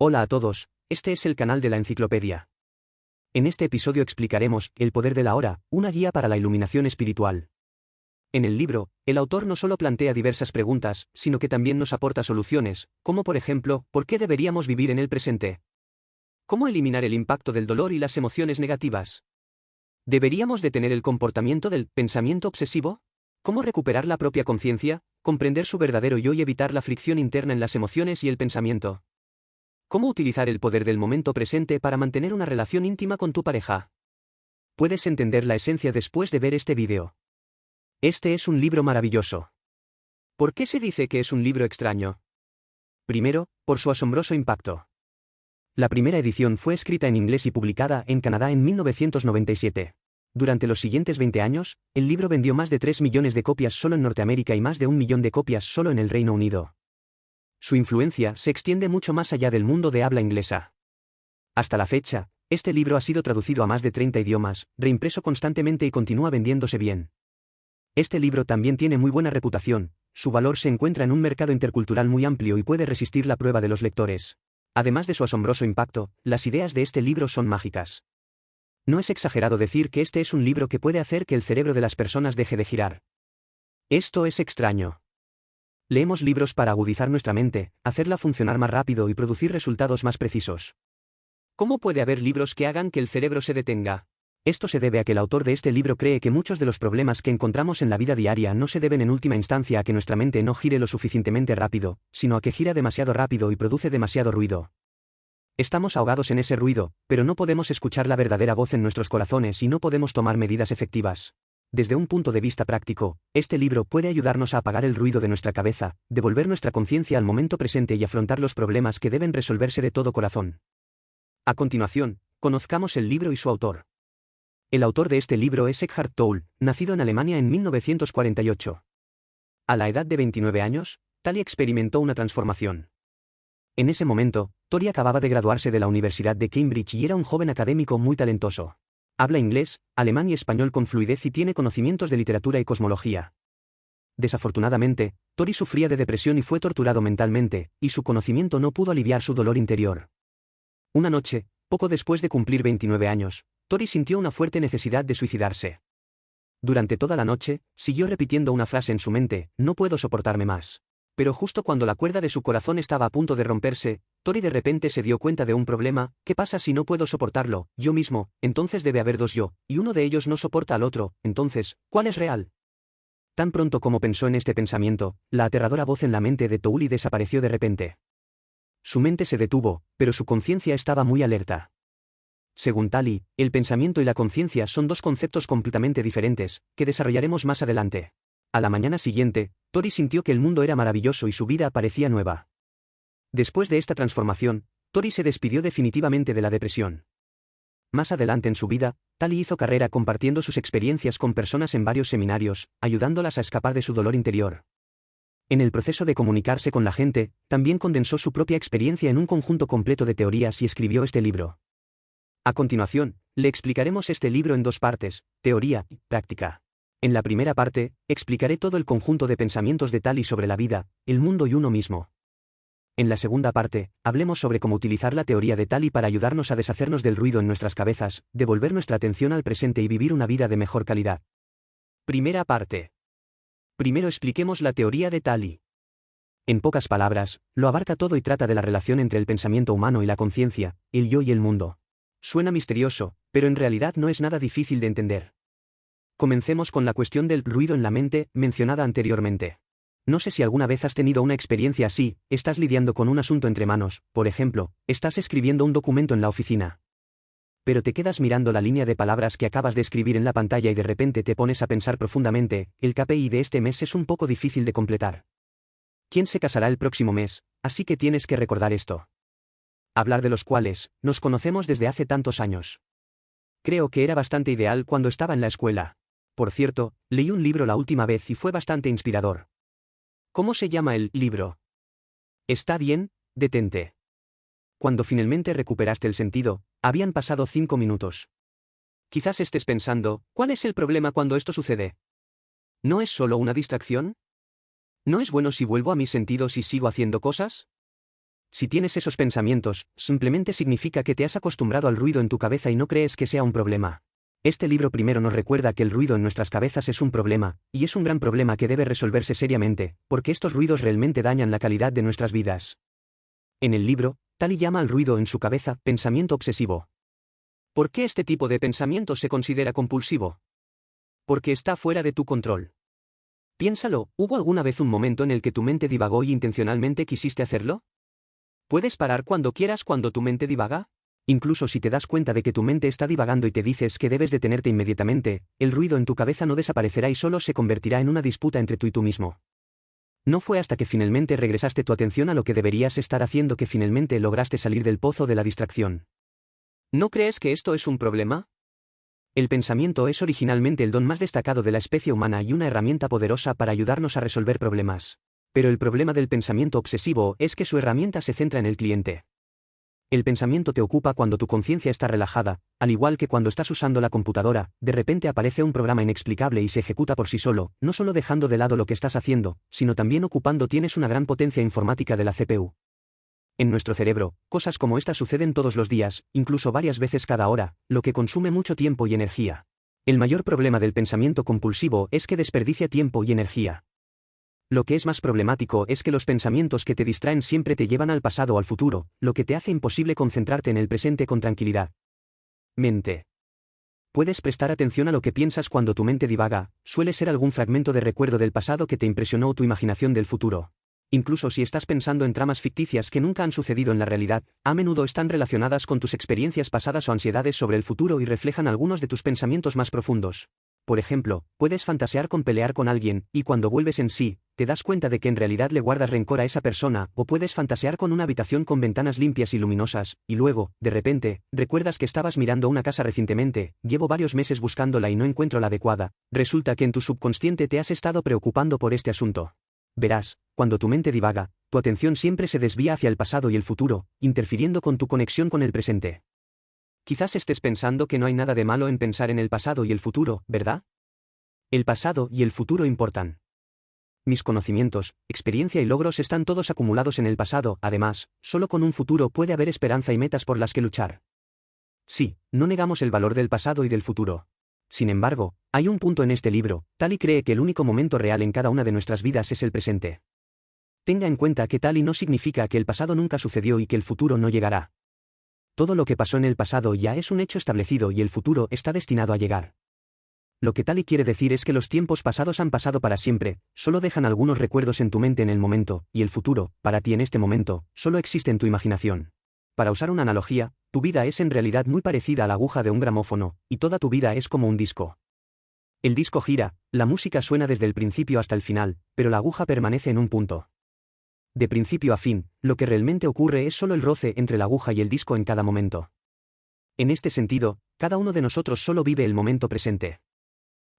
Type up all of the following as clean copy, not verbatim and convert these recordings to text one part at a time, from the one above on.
Hola a todos, este es el canal de la Enciclopedia. En este episodio explicaremos El poder de la hora, una guía para la iluminación espiritual. En el libro, el autor no solo plantea diversas preguntas, sino que también nos aporta soluciones, como por ejemplo, ¿por qué deberíamos vivir en el presente? ¿Cómo eliminar el impacto del dolor y las emociones negativas? ¿Deberíamos detener el comportamiento del pensamiento obsesivo? ¿Cómo recuperar la propia conciencia, comprender su verdadero yo y evitar la fricción interna en las emociones y el pensamiento? ¿Cómo utilizar el poder del momento presente para mantener una relación íntima con tu pareja? Puedes entender la esencia después de ver este vídeo. Este es un libro maravilloso. ¿Por qué se dice que es un libro extraño? Primero, por su asombroso impacto. La primera edición fue escrita en inglés y publicada en Canadá en 1997. Durante los siguientes 20 años, el libro vendió más de 3 millones de copias solo en Norteamérica y más de 1 millón de copias solo en el Reino Unido. Su influencia se extiende mucho más allá del mundo de habla inglesa. Hasta la fecha, este libro ha sido traducido a más de 30 idiomas, reimpreso constantemente y continúa vendiéndose bien. Este libro también tiene muy buena reputación, su valor se encuentra en un mercado intercultural muy amplio y puede resistir la prueba de los lectores. Además de su asombroso impacto, las ideas de este libro son mágicas. No es exagerado decir que este es un libro que puede hacer que el cerebro de las personas deje de girar. Esto es extraño. Leemos libros para agudizar nuestra mente, hacerla funcionar más rápido y producir resultados más precisos. ¿Cómo puede haber libros que hagan que el cerebro se detenga? Esto se debe a que el autor de este libro cree que muchos de los problemas que encontramos en la vida diaria no se deben en última instancia a que nuestra mente no gire lo suficientemente rápido, sino a que gira demasiado rápido y produce demasiado ruido. Estamos ahogados en ese ruido, pero no podemos escuchar la verdadera voz en nuestros corazones y no podemos tomar medidas efectivas. Desde un punto de vista práctico, este libro puede ayudarnos a apagar el ruido de nuestra cabeza, devolver nuestra conciencia al momento presente y afrontar los problemas que deben resolverse de todo corazón. A continuación, conozcamos el libro y su autor. El autor de este libro es Eckhart Tolle, nacido en Alemania en 1948. A la edad de 29 años, Tolle experimentó una transformación. En ese momento, Tolle acababa de graduarse de la Universidad de Cambridge y era un joven académico muy talentoso. Habla inglés, alemán y español con fluidez y tiene conocimientos de literatura y cosmología. Desafortunadamente, Tolle sufría de depresión y fue torturado mentalmente, y su conocimiento no pudo aliviar su dolor interior. Una noche, poco después de cumplir 29 años, Tolle sintió una fuerte necesidad de suicidarse. Durante toda la noche, siguió repitiendo una frase en su mente: no puedo soportarme más. Pero justo cuando la cuerda de su corazón estaba a punto de romperse, Tolle de repente se dio cuenta de un problema: ¿qué pasa si no puedo soportarlo, yo mismo? Entonces debe haber dos yo, y uno de ellos no soporta al otro, entonces, ¿cuál es real? Tan pronto como pensó en este pensamiento, la aterradora voz en la mente de Tolle desapareció de repente. Su mente se detuvo, pero su conciencia estaba muy alerta. Según Tolle, el pensamiento y la conciencia son dos conceptos completamente diferentes, que desarrollaremos más adelante. A la mañana siguiente, Tolle sintió que el mundo era maravilloso y su vida parecía nueva. Después de esta transformación, Tolle se despidió definitivamente de la depresión. Más adelante en su vida, Tolle hizo carrera compartiendo sus experiencias con personas en varios seminarios, ayudándolas a escapar de su dolor interior. En el proceso de comunicarse con la gente, también condensó su propia experiencia en un conjunto completo de teorías y escribió este libro. A continuación, le explicaremos este libro en dos partes: teoría y práctica. En la primera parte, explicaré todo el conjunto de pensamientos de Tolle sobre la vida, el mundo y uno mismo. En la segunda parte, hablemos sobre cómo utilizar la teoría de Tolle para ayudarnos a deshacernos del ruido en nuestras cabezas, devolver nuestra atención al presente y vivir una vida de mejor calidad. Primera parte. Primero expliquemos la teoría de Tolle. En pocas palabras, lo abarca todo y trata de la relación entre el pensamiento humano y la conciencia, el yo y el mundo. Suena misterioso, pero en realidad no es nada difícil de entender. Comencemos con la cuestión del ruido en la mente, mencionada anteriormente. No sé si alguna vez has tenido una experiencia así: estás lidiando con un asunto entre manos, por ejemplo, estás escribiendo un documento en la oficina. Pero te quedas mirando la línea de palabras que acabas de escribir en la pantalla y de repente te pones a pensar profundamente: el KPI de este mes es un poco difícil de completar. ¿Quién se casará el próximo mes? Así que tienes que recordar esto. Hablar de los cuales, nos conocemos desde hace tantos años. Creo que era bastante ideal cuando estaba en la escuela. Por cierto, leí un libro la última vez y fue bastante inspirador. ¿Cómo se llama el libro? Está bien, detente. Cuando finalmente recuperaste el sentido, habían pasado 5 minutos. Quizás estés pensando: ¿cuál es el problema cuando esto sucede? ¿No es solo una distracción? ¿No es bueno si vuelvo a mis sentidos y sigo haciendo cosas? Si tienes esos pensamientos, simplemente significa que te has acostumbrado al ruido en tu cabeza y no crees que sea un problema. Este libro primero nos recuerda que el ruido en nuestras cabezas es un problema, y es un gran problema que debe resolverse seriamente, porque estos ruidos realmente dañan la calidad de nuestras vidas. En el libro, Tali llama al ruido en su cabeza pensamiento obsesivo. ¿Por qué este tipo de pensamiento se considera compulsivo? Porque está fuera de tu control. Piénsalo, ¿hubo alguna vez un momento en el que tu mente divagó y intencionalmente quisiste hacerlo? ¿Puedes parar cuando quieras cuando tu mente divaga? Incluso si te das cuenta de que tu mente está divagando y te dices que debes detenerte inmediatamente, el ruido en tu cabeza no desaparecerá y solo se convertirá en una disputa entre tú y tú mismo. No fue hasta que finalmente regresaste tu atención a lo que deberías estar haciendo que finalmente lograste salir del pozo de la distracción. ¿No crees que esto es un problema? El pensamiento es originalmente el don más destacado de la especie humana y una herramienta poderosa para ayudarnos a resolver problemas. Pero el problema del pensamiento obsesivo es que su herramienta se centra en el cliente. El pensamiento te ocupa cuando tu conciencia está relajada, al igual que cuando estás usando la computadora, de repente aparece un programa inexplicable y se ejecuta por sí solo, no solo dejando de lado lo que estás haciendo, sino también ocupando tienes una gran potencia informática de la CPU. En nuestro cerebro, cosas como esta suceden todos los días, incluso varias veces cada hora, lo que consume mucho tiempo y energía. El mayor problema del pensamiento compulsivo es que desperdicia tiempo y energía. Lo que es más problemático es que los pensamientos que te distraen siempre te llevan al pasado o al futuro, lo que te hace imposible concentrarte en el presente con tranquilidad. Mente. Puedes prestar atención a lo que piensas cuando tu mente divaga, suele ser algún fragmento de recuerdo del pasado que te impresionó o tu imaginación del futuro. Incluso si estás pensando en tramas ficticias que nunca han sucedido en la realidad, a menudo están relacionadas con tus experiencias pasadas o ansiedades sobre el futuro y reflejan algunos de tus pensamientos más profundos. Por ejemplo, puedes fantasear con pelear con alguien, y cuando vuelves en sí, te das cuenta de que en realidad le guardas rencor a esa persona, o puedes fantasear con una habitación con ventanas limpias y luminosas, y luego, de repente, recuerdas que estabas mirando una casa recientemente, llevo varios meses buscándola y no encuentro la adecuada, resulta que en tu subconsciente te has estado preocupando por este asunto. Verás, cuando tu mente divaga, tu atención siempre se desvía hacia el pasado y el futuro, interfiriendo con tu conexión con el presente. Quizás estés pensando que no hay nada de malo en pensar en el pasado y el futuro, ¿verdad? El pasado y el futuro importan. Mis conocimientos, experiencia y logros están todos acumulados en el pasado, además, solo con un futuro puede haber esperanza y metas por las que luchar. Sí, no negamos el valor del pasado y del futuro. Sin embargo, hay un punto en este libro, Tali cree que el único momento real en cada una de nuestras vidas es el presente. Tenga en cuenta que Tali no significa que el pasado nunca sucedió y que el futuro no llegará. Todo lo que pasó en el pasado ya es un hecho establecido y el futuro está destinado a llegar. Lo que Tali quiere decir es que los tiempos pasados han pasado para siempre, solo dejan algunos recuerdos en tu mente en el momento, y el futuro, para ti en este momento, solo existe en tu imaginación. Para usar una analogía, tu vida es en realidad muy parecida a la aguja de un gramófono, y toda tu vida es como un disco. El disco gira, la música suena desde el principio hasta el final, pero la aguja permanece en un punto. De principio a fin, lo que realmente ocurre es solo el roce entre la aguja y el disco en cada momento. En este sentido, cada uno de nosotros solo vive el momento presente.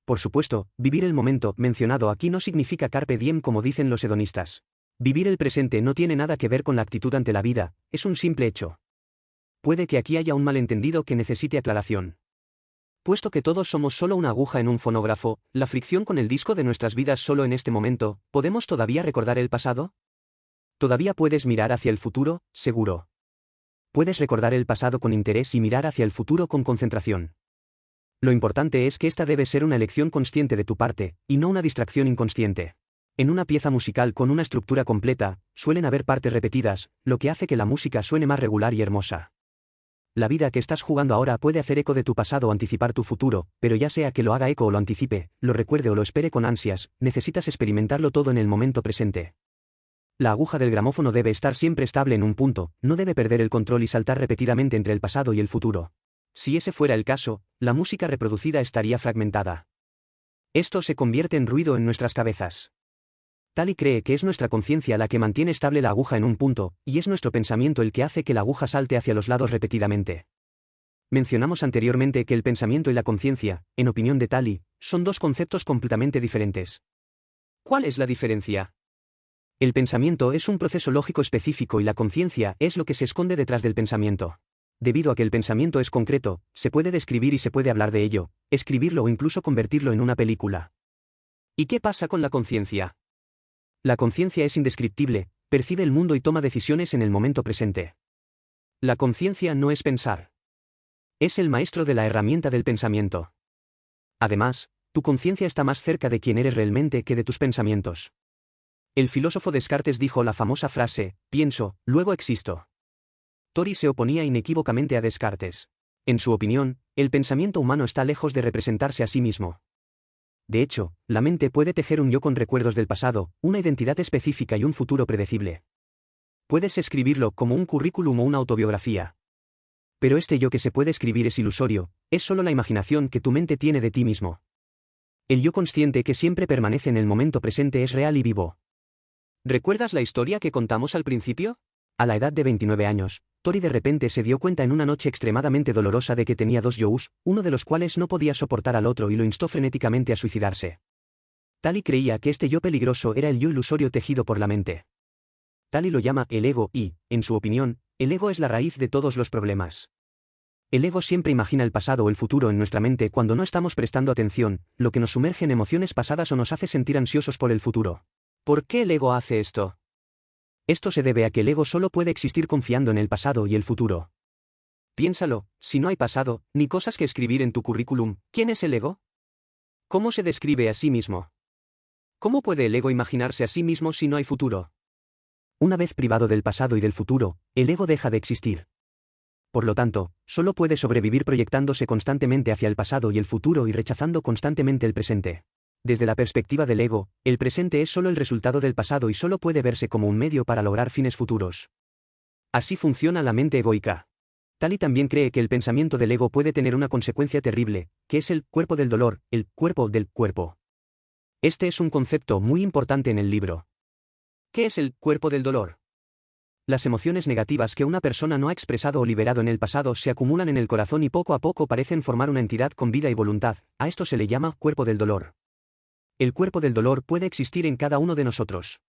Por supuesto, vivir el momento mencionado aquí no significa carpe diem como dicen los hedonistas. Vivir el presente no tiene nada que ver con la actitud ante la vida, es un simple hecho. Puede que aquí haya un malentendido que necesite aclaración. Puesto que todos somos solo una aguja en un fonógrafo, la fricción con el disco de nuestras vidas solo en este momento, ¿podemos todavía recordar el pasado? Todavía puedes mirar hacia el futuro, seguro. Puedes recordar el pasado con interés y mirar hacia el futuro con concentración. Lo importante es que esta debe ser una elección consciente de tu parte, y no una distracción inconsciente. En una pieza musical con una estructura completa, suelen haber partes repetidas, lo que hace que la música suene más regular y hermosa. La vida que estás jugando ahora puede hacer eco de tu pasado o anticipar tu futuro, pero ya sea que lo haga eco o lo anticipe, lo recuerde o lo espere con ansias, necesitas experimentarlo todo en el momento presente. La aguja del gramófono debe estar siempre estable en un punto, no debe perder el control y saltar repetidamente entre el pasado y el futuro. Si ese fuera el caso, la música reproducida estaría fragmentada. Esto se convierte en ruido en nuestras cabezas. Tali cree que es nuestra conciencia la que mantiene estable la aguja en un punto, y es nuestro pensamiento el que hace que la aguja salte hacia los lados repetidamente. Mencionamos anteriormente que el pensamiento y la conciencia, en opinión de Tali, son dos conceptos completamente diferentes. ¿Cuál es la diferencia? El pensamiento es un proceso lógico específico y la conciencia es lo que se esconde detrás del pensamiento. Debido a que el pensamiento es concreto, se puede describir y se puede hablar de ello, escribirlo o incluso convertirlo en una película. ¿Y qué pasa con la conciencia? La conciencia es indescriptible, percibe el mundo y toma decisiones en el momento presente. La conciencia no es pensar. Es el maestro de la herramienta del pensamiento. Además, tu conciencia está más cerca de quien eres realmente que de tus pensamientos. El filósofo Descartes dijo la famosa frase, pienso, luego existo. Tori se oponía inequívocamente a Descartes. En su opinión, el pensamiento humano está lejos de representarse a sí mismo. De hecho, la mente puede tejer un yo con recuerdos del pasado, una identidad específica y un futuro predecible. Puedes escribirlo como un currículum o una autobiografía. Pero este yo que se puede escribir es ilusorio, es solo la imaginación que tu mente tiene de ti mismo. El yo consciente que siempre permanece en el momento presente es real y vivo. ¿Recuerdas la historia que contamos al principio? A la edad de 29 años, Tori de repente se dio cuenta en una noche extremadamente dolorosa de que tenía dos yous, uno de los cuales no podía soportar al otro y lo instó frenéticamente a suicidarse. Tali creía que este yo peligroso era el yo ilusorio tejido por la mente. Tali lo llama el ego y, en su opinión, el ego es la raíz de todos los problemas. El ego siempre imagina el pasado o el futuro en nuestra mente cuando no estamos prestando atención, lo que nos sumerge en emociones pasadas o nos hace sentir ansiosos por el futuro. ¿Por qué el ego hace esto? Esto se debe a que el ego solo puede existir confiando en el pasado y el futuro. Piénsalo, si no hay pasado, ni cosas que escribir en tu currículum, ¿quién es el ego? ¿Cómo se describe a sí mismo? ¿Cómo puede el ego imaginarse a sí mismo si no hay futuro? Una vez privado del pasado y del futuro, el ego deja de existir. Por lo tanto, solo puede sobrevivir proyectándose constantemente hacia el pasado y el futuro y rechazando constantemente el presente. Desde la perspectiva del ego, el presente es solo el resultado del pasado y solo puede verse como un medio para lograr fines futuros. Así funciona la mente egoica. Tali también cree que el pensamiento del ego puede tener una consecuencia terrible, que es el cuerpo del dolor, el cuerpo del cuerpo. Este es un concepto muy importante en el libro. ¿Qué es el cuerpo del dolor? Las emociones negativas que una persona no ha expresado o liberado en el pasado se acumulan en el corazón y poco a poco parecen formar una entidad con vida y voluntad. A esto se le llama cuerpo del dolor. El cuerpo del dolor puede existir en cada uno de nosotros.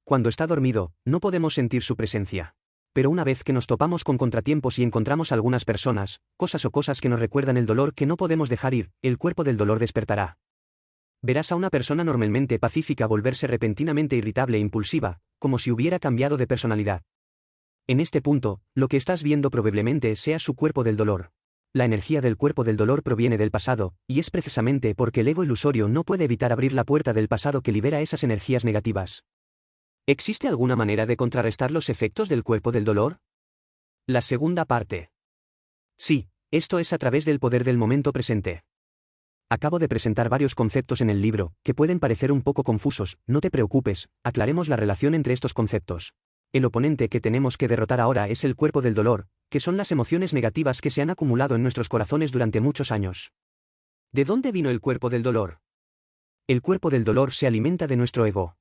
Cuando está dormido, no podemos sentir su presencia. Pero una vez que nos topamos con contratiempos y encontramos algunas personas, cosas que nos recuerdan el dolor que no podemos dejar ir, el cuerpo del dolor despertará. Verás a una persona normalmente pacífica volverse repentinamente irritable e impulsiva, como si hubiera cambiado de personalidad. En este punto, lo que estás viendo probablemente sea su cuerpo del dolor. La energía del cuerpo del dolor proviene del pasado, y es precisamente porque el ego ilusorio no puede evitar abrir la puerta del pasado que libera esas energías negativas. ¿Existe alguna manera de contrarrestar los efectos del cuerpo del dolor? La segunda parte. Sí, esto es a través del poder del momento presente. Acabo de presentar varios conceptos en el libro, que pueden parecer un poco confusos, no te preocupes, aclaremos la relación entre estos conceptos. El oponente que tenemos que derrotar ahora es el cuerpo del dolor, que son las emociones negativas que se han acumulado en nuestros corazones durante muchos años. ¿De dónde vino el cuerpo del dolor? El cuerpo del dolor se alimenta de nuestro ego.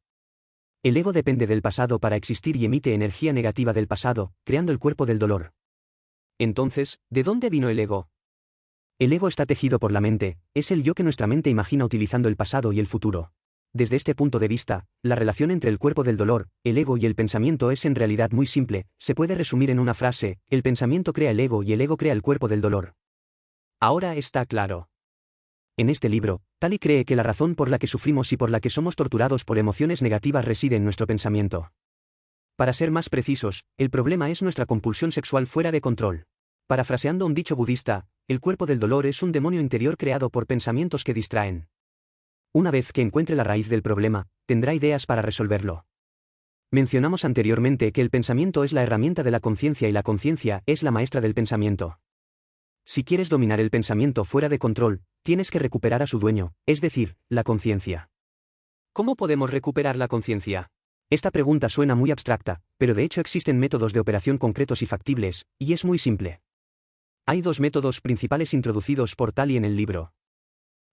El ego depende del pasado para existir y emite energía negativa del pasado, creando el cuerpo del dolor. Entonces, ¿de dónde vino el ego? El ego está tejido por la mente, es el yo que nuestra mente imagina utilizando el pasado y el futuro. Desde este punto de vista, la relación entre el cuerpo del dolor, el ego y el pensamiento es en realidad muy simple, se puede resumir en una frase, el pensamiento crea el ego y el ego crea el cuerpo del dolor. Ahora está claro. En este libro, Tali cree que la razón por la que sufrimos y por la que somos torturados por emociones negativas reside en nuestro pensamiento. Para ser más precisos, el problema es nuestra compulsión sexual fuera de control. Parafraseando un dicho budista, el cuerpo del dolor es un demonio interior creado por pensamientos que distraen. Una vez que encuentre la raíz del problema, tendrá ideas para resolverlo. Mencionamos anteriormente que el pensamiento es la herramienta de la conciencia y la conciencia es la maestra del pensamiento. Si quieres dominar el pensamiento fuera de control, tienes que recuperar a su dueño, es decir, la conciencia. ¿Cómo podemos recuperar la conciencia? Esta pregunta suena muy abstracta, pero de hecho existen métodos de operación concretos y factibles, y es muy simple. Hay dos métodos principales introducidos por Tali en el libro.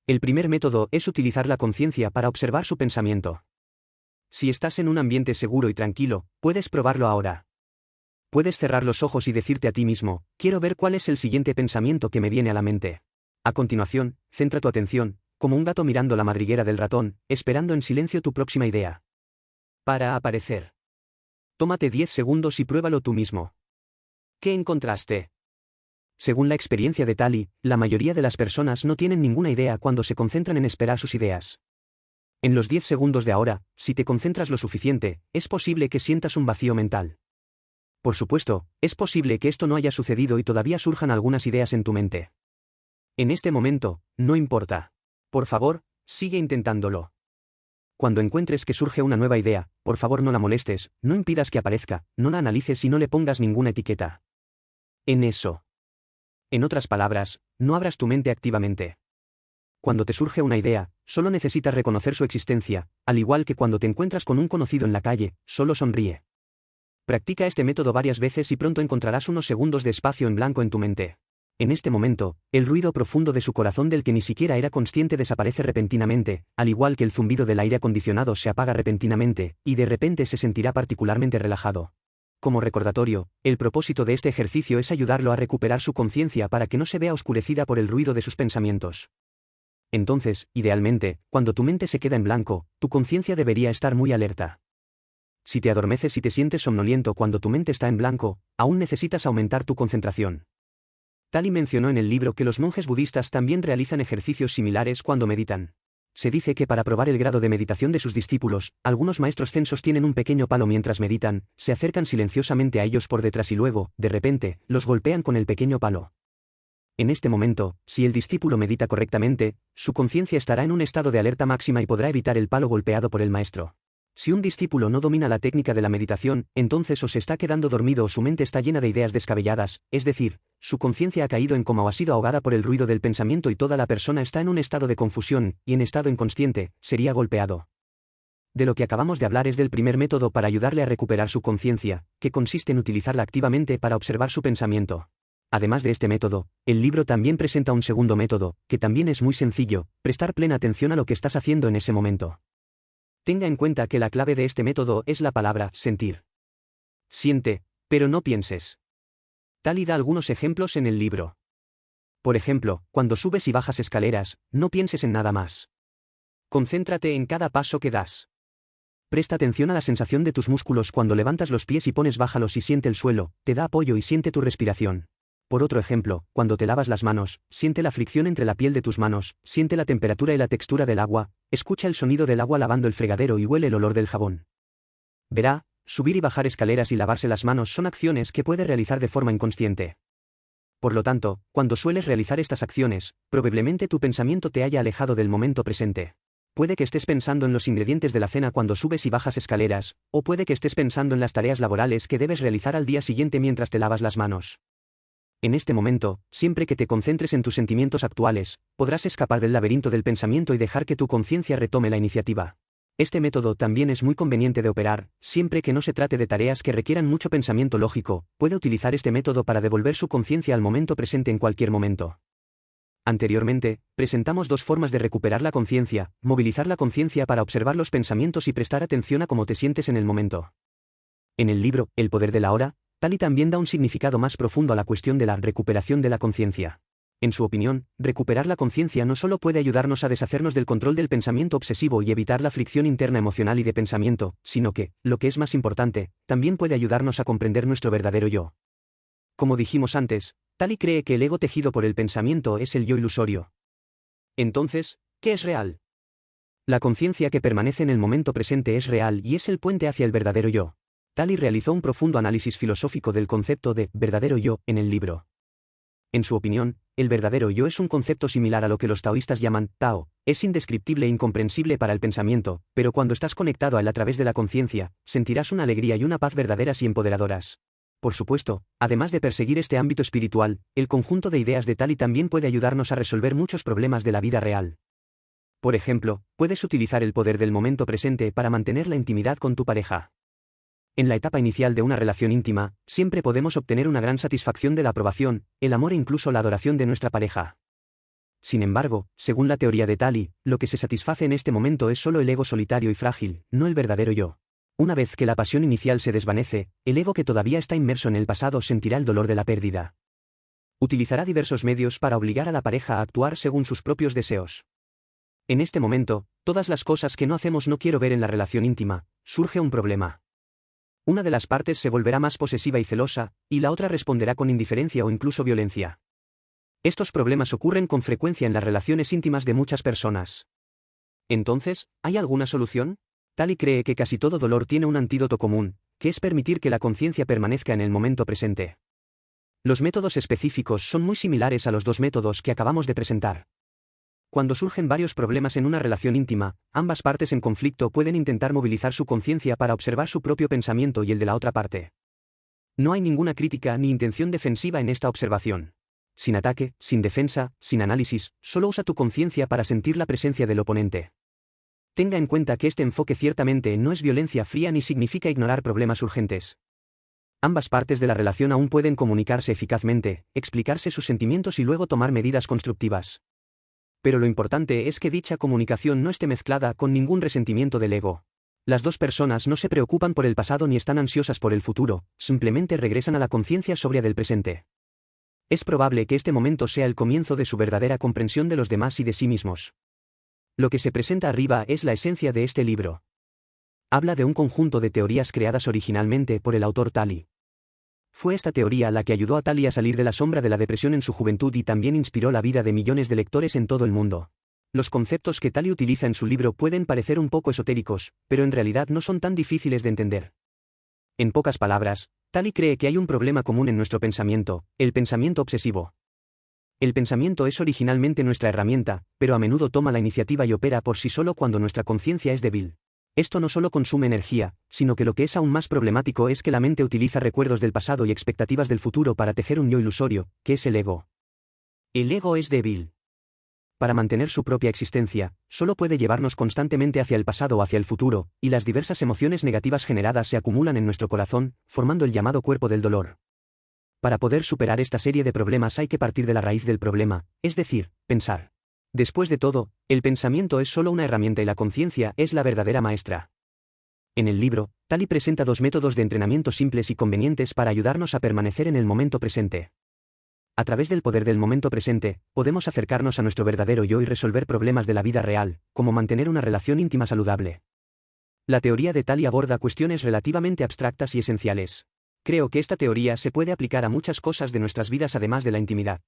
El primer método es utilizar la conciencia para observar su pensamiento. Si estás en un ambiente seguro y tranquilo, puedes probarlo ahora. Puedes cerrar los ojos y decirte a ti mismo, quiero ver cuál es el siguiente pensamiento que me viene a la mente. A continuación, centra tu atención, como un gato mirando la madriguera del ratón, esperando en silencio tu próxima idea. Para aparecer. Tómate 10 segundos y pruébalo tú mismo. ¿Qué encontraste? Según la experiencia de Tali, la mayoría de las personas no tienen ninguna idea cuando se concentran en esperar sus ideas. En los 10 segundos de ahora, si te concentras lo suficiente, es posible que sientas un vacío mental. Por supuesto, es posible que esto no haya sucedido y todavía surjan algunas ideas en tu mente. En este momento, no importa. Por favor, sigue intentándolo. Cuando encuentres que surge una nueva idea, por favor no la molestes, no impidas que aparezca, no la analices y no le pongas ninguna etiqueta. En eso. En otras palabras, no abras tu mente activamente. Cuando te surge una idea, solo necesitas reconocer su existencia, al igual que cuando te encuentras con un conocido en la calle, solo sonríe. Practica este método varias veces y pronto encontrarás unos segundos de espacio en blanco en tu mente. En este momento, el ruido profundo de su corazón del que ni siquiera era consciente desaparece repentinamente, al igual que el zumbido del aire acondicionado se apaga repentinamente, y de repente se sentirá particularmente relajado. Como recordatorio, el propósito de este ejercicio es ayudarlo a recuperar su conciencia para que no se vea oscurecida por el ruido de sus pensamientos. Entonces, idealmente, cuando tu mente se queda en blanco, tu conciencia debería estar muy alerta. Si te adormeces y te sientes somnoliento cuando tu mente está en blanco, aún necesitas aumentar tu concentración. Tali mencionó en el libro que los monjes budistas también realizan ejercicios similares cuando meditan. Se dice que para probar el grado de meditación de sus discípulos, algunos maestros zen sostienen un pequeño palo mientras meditan, se acercan silenciosamente a ellos por detrás y luego, de repente, los golpean con el pequeño palo. En este momento, si el discípulo medita correctamente, su conciencia estará en un estado de alerta máxima y podrá evitar el palo golpeado por el maestro. Si un discípulo no domina la técnica de la meditación, entonces o se está quedando dormido o su mente está llena de ideas descabelladas, es decir, su conciencia ha caído en coma o ha sido ahogada por el ruido del pensamiento y toda la persona está en un estado de confusión, y en estado inconsciente, sería golpeado. De lo que acabamos de hablar es del primer método para ayudarle a recuperar su conciencia, que consiste en utilizarla activamente para observar su pensamiento. Además de este método, el libro también presenta un segundo método, que también es muy sencillo: prestar plena atención a lo que estás haciendo en ese momento. Tenga en cuenta que la clave de este método es la palabra sentir. Siente, pero no pienses. Tali da algunos ejemplos en el libro. Por ejemplo, cuando subes y bajas escaleras, no pienses en nada más. Concéntrate en cada paso que das. Presta atención a la sensación de tus músculos cuando levantas los pies y pones bájalos y siente el suelo, te da apoyo y siente tu respiración. Por otro ejemplo, cuando te lavas las manos, siente la fricción entre la piel de tus manos, siente la temperatura y la textura del agua, escucha el sonido del agua lavando el fregadero y huele el olor del jabón. Verá, subir y bajar escaleras y lavarse las manos son acciones que puede realizar de forma inconsciente. Por lo tanto, cuando sueles realizar estas acciones, probablemente tu pensamiento te haya alejado del momento presente. Puede que estés pensando en los ingredientes de la cena cuando subes y bajas escaleras, o puede que estés pensando en las tareas laborales que debes realizar al día siguiente mientras te lavas las manos. En este momento, siempre que te concentres en tus sentimientos actuales, podrás escapar del laberinto del pensamiento y dejar que tu conciencia retome la iniciativa. Este método también es muy conveniente de operar, siempre que no se trate de tareas que requieran mucho pensamiento lógico, puede utilizar este método para devolver su conciencia al momento presente en cualquier momento. Anteriormente, presentamos dos formas de recuperar la conciencia: movilizar la conciencia para observar los pensamientos y prestar atención a cómo te sientes en el momento. En el libro, El poder de la hora, Tali también da un significado más profundo a la cuestión de la recuperación de la conciencia. En su opinión, recuperar la conciencia no solo puede ayudarnos a deshacernos del control del pensamiento obsesivo y evitar la fricción interna emocional y de pensamiento, sino que, lo que es más importante, también puede ayudarnos a comprender nuestro verdadero yo. Como dijimos antes, Tali cree que el ego tejido por el pensamiento es el yo ilusorio. Entonces, ¿qué es real? La conciencia que permanece en el momento presente es real y es el puente hacia el verdadero yo. Tali realizó un profundo análisis filosófico del concepto de verdadero yo en el libro. En su opinión, el verdadero yo es un concepto similar a lo que los taoístas llaman Tao, es indescriptible e incomprensible para el pensamiento, pero cuando estás conectado a él a través de la conciencia, sentirás una alegría y una paz verdaderas y empoderadoras. Por supuesto, además de perseguir este ámbito espiritual, el conjunto de ideas de Tali también puede ayudarnos a resolver muchos problemas de la vida real. Por ejemplo, puedes utilizar el poder del momento presente para mantener la intimidad con tu pareja. En la etapa inicial de una relación íntima, siempre podemos obtener una gran satisfacción de la aprobación, el amor e incluso la adoración de nuestra pareja. Sin embargo, según la teoría de Tali, lo que se satisface en este momento es solo el ego solitario y frágil, no el verdadero yo. Una vez que la pasión inicial se desvanece, el ego que todavía está inmerso en el pasado sentirá el dolor de la pérdida. Utilizará diversos medios para obligar a la pareja a actuar según sus propios deseos. En este momento, todas las cosas que no hacemos no quiero ver en la relación íntima, surge un problema. Una de las partes se volverá más posesiva y celosa, y la otra responderá con indiferencia o incluso violencia. Estos problemas ocurren con frecuencia en las relaciones íntimas de muchas personas. Entonces, ¿hay alguna solución? Tali cree que casi todo dolor tiene un antídoto común, que es permitir que la conciencia permanezca en el momento presente. Los métodos específicos son muy similares a los dos métodos que acabamos de presentar. Cuando surgen varios problemas en una relación íntima, ambas partes en conflicto pueden intentar movilizar su conciencia para observar su propio pensamiento y el de la otra parte. No hay ninguna crítica ni intención defensiva en esta observación. Sin ataque, sin defensa, sin análisis, solo usa tu conciencia para sentir la presencia del oponente. Tenga en cuenta que este enfoque ciertamente no es violencia fría ni significa ignorar problemas urgentes. Ambas partes de la relación aún pueden comunicarse eficazmente, explicarse sus sentimientos y luego tomar medidas constructivas. Pero lo importante es que dicha comunicación no esté mezclada con ningún resentimiento del ego. Las dos personas no se preocupan por el pasado ni están ansiosas por el futuro, simplemente regresan a la conciencia sobria del presente. Es probable que este momento sea el comienzo de su verdadera comprensión de los demás y de sí mismos. Lo que se presenta arriba es la esencia de este libro. Habla de un conjunto de teorías creadas originalmente por el autor Tali. Fue esta teoría la que ayudó a Tali a salir de la sombra de la depresión en su juventud y también inspiró la vida de millones de lectores en todo el mundo. Los conceptos que Tali utiliza en su libro pueden parecer un poco esotéricos, pero en realidad no son tan difíciles de entender. En pocas palabras, Tali cree que hay un problema común en nuestro pensamiento, el pensamiento obsesivo. El pensamiento es originalmente nuestra herramienta, pero a menudo toma la iniciativa y opera por sí solo cuando nuestra conciencia es débil. Esto no solo consume energía, sino que lo que es aún más problemático es que la mente utiliza recuerdos del pasado y expectativas del futuro para tejer un yo ilusorio, que es el ego. El ego es débil. Para mantener su propia existencia, solo puede llevarnos constantemente hacia el pasado o hacia el futuro, y las diversas emociones negativas generadas se acumulan en nuestro corazón, formando el llamado cuerpo del dolor. Para poder superar esta serie de problemas hay que partir de la raíz del problema, es decir, pensar. Después de todo, el pensamiento es solo una herramienta y la conciencia es la verdadera maestra. En el libro, Tali presenta dos métodos de entrenamiento simples y convenientes para ayudarnos a permanecer en el momento presente. A través del poder del momento presente, podemos acercarnos a nuestro verdadero yo y resolver problemas de la vida real, como mantener una relación íntima saludable. La teoría de Tali aborda cuestiones relativamente abstractas y esenciales. Creo que esta teoría se puede aplicar a muchas cosas de nuestras vidas además de la intimidad.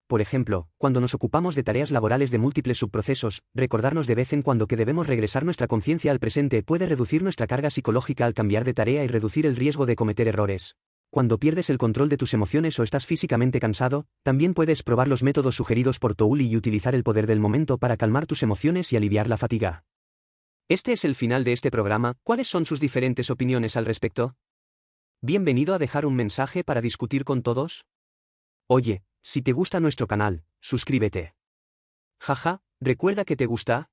Por ejemplo, cuando nos ocupamos de tareas laborales de múltiples subprocesos, recordarnos de vez en cuando que debemos regresar nuestra conciencia al presente puede reducir nuestra carga psicológica al cambiar de tarea y reducir el riesgo de cometer errores. Cuando pierdes el control de tus emociones o estás físicamente cansado, también puedes probar los métodos sugeridos por Touli y utilizar el poder del momento para calmar tus emociones y aliviar la fatiga. Este es el final de este programa. ¿Cuáles son sus diferentes opiniones al respecto? Bienvenido a dejar un mensaje para discutir con todos. Oye, si te gusta nuestro canal, suscríbete. Jaja, recuerda que te gusta.